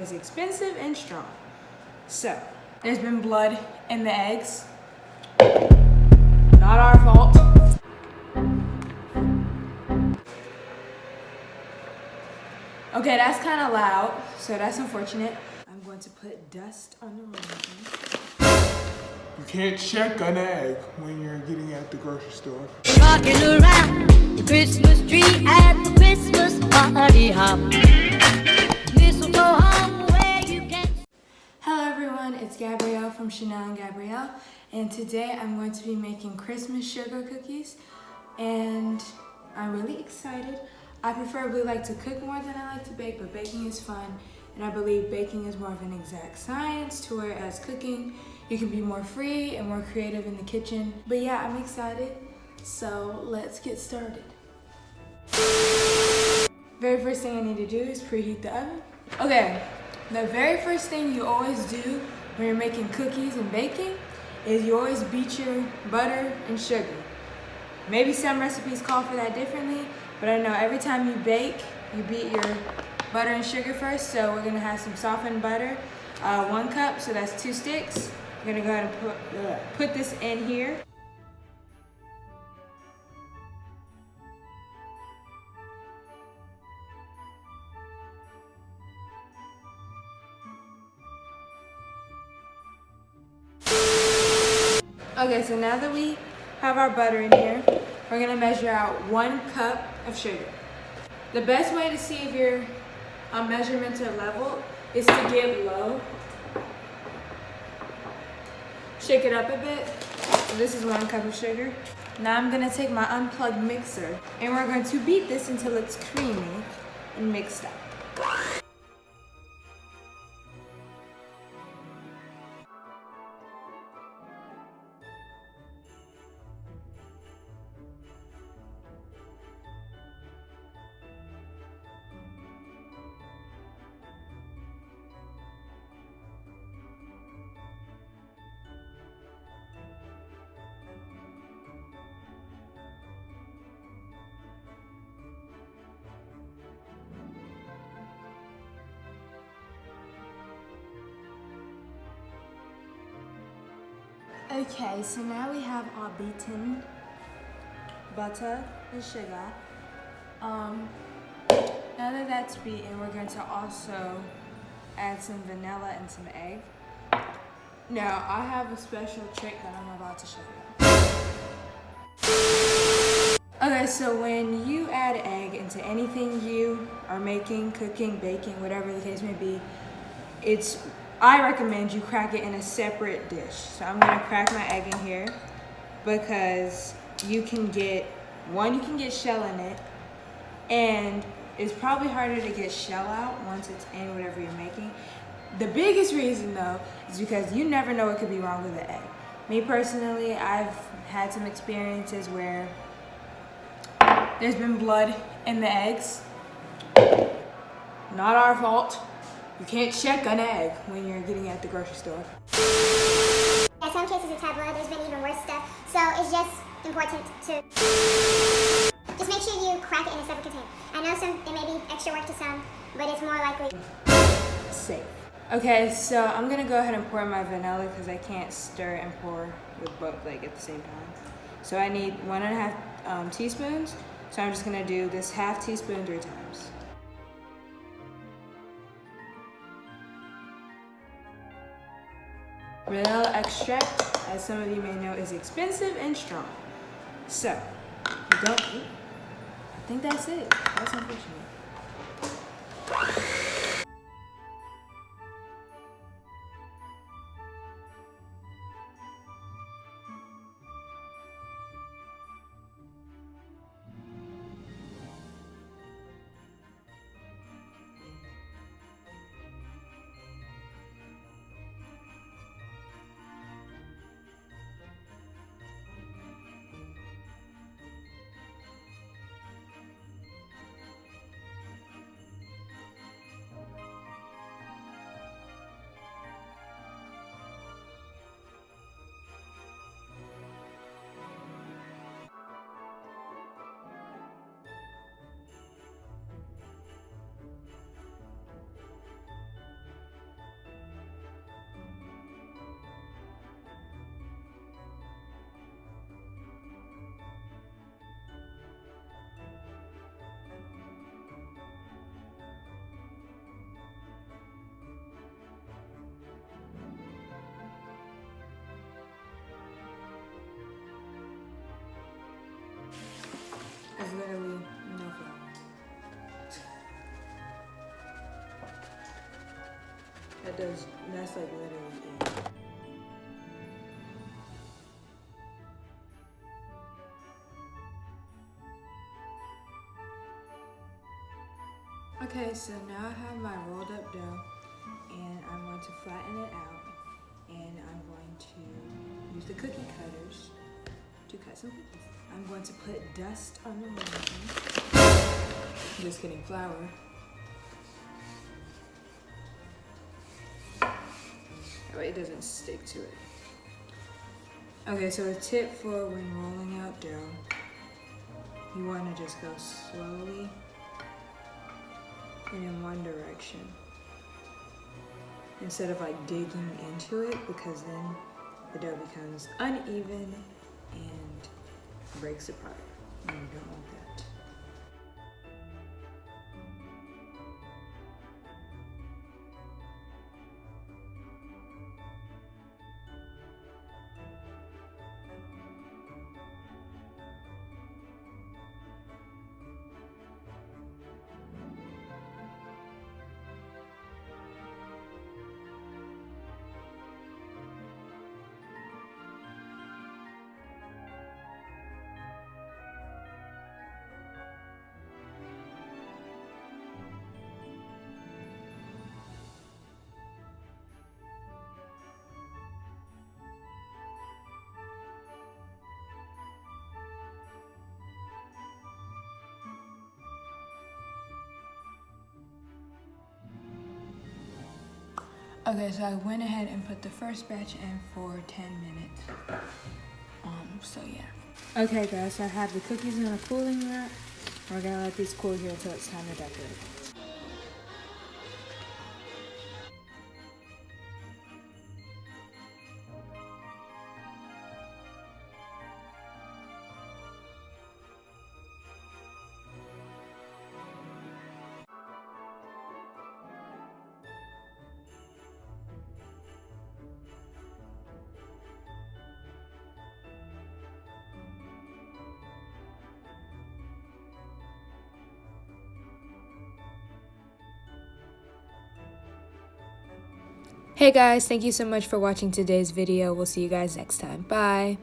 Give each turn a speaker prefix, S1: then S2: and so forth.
S1: It's expensive and strong. So, there's been blood in the eggs. Not our fault. Okay, that's kind of loud, so that's unfortunate. I'm going to put dust on the room.
S2: You can't check an egg when you're getting at the grocery store.
S3: Rocking around the Christmas tree at the Christmas party hop. Mistletoe hung where you can.
S1: Hello everyone, it's Gabrielle from Chanel and Gabrielle, and today I'm going to be making Christmas sugar cookies, and I'm really excited. I preferably like to cook more than I like to bake, but baking is fun, and I believe baking is more of an exact science, to whereas cooking, you can be more free and more creative in the kitchen. But yeah, I'm excited, so let's get started. Very first thing I need to do is preheat the oven. Okay, the very first thing you always do when you're making cookies and baking is you always beat your butter and sugar. Maybe some recipes call for that differently, but I know every time you bake, you beat your butter and sugar first. So we're gonna have some softened butter, 1 cup, so that's 2 sticks. We're gonna go ahead and put this in here. Okay, so now that we have our butter in here, we're gonna measure out 1 cup of sugar. The best way to see if your measurements are level is to get low. Shake it up a bit. So this is 1 cup of sugar. Now I'm gonna take my unplugged mixer and we're going to beat this until it's creamy and mixed up. Okay, so now we have our beaten butter and sugar. Now that that's beaten, we're going to also add some vanilla and some egg. Now, I have a special trick that I'm about to show you. Okay, so when you add egg into anything you are making, cooking, baking, whatever the case may be, I recommend you crack it in a separate dish. So I'm gonna crack my egg in here because you can get shell in it, and it's probably harder to get shell out once it's in whatever you're making. The biggest reason though is because you never know what could be wrong with the egg. Me personally, I've had some experiences where there's been blood in the eggs. Not our fault. You can't check an egg when you're getting at the grocery store.
S4: Yeah, some cases it's had blood, there's been even worse stuff. So it's just important to just make sure you crack it in a separate container. I know it may be extra work to some, but it's more likely
S1: safe. Okay, so I'm gonna go ahead and pour my vanilla because I can't stir and pour with both at the same time. So I need 1.5 teaspoons. So I'm just gonna do this 1/2 teaspoon 3 times. Vanilla extract, as some of you may know, is expensive and strong. So, I think that's it. That's unfortunate. literally no flour. That's like literally it. Okay, so now I have my rolled up dough and I'm going to flatten it out and I'm going to use the cookie cutters to cut some cookies. I'm going to put dust on the rolling pin. Just kidding, flour. That way it doesn't stick to it. Okay, so a tip for when rolling out dough, you want to just go slowly and in one direction instead of like digging into it, because then the dough becomes uneven and breaks apart, and you don't want that. Okay, so I went ahead and put the first batch in for 10 minutes. So yeah. Okay guys, so I have the cookies in a cooling rack. We're gonna let these cool here until it's time to decorate. Hey guys, thank you so much for watching today's video. We'll see you guys next time. Bye.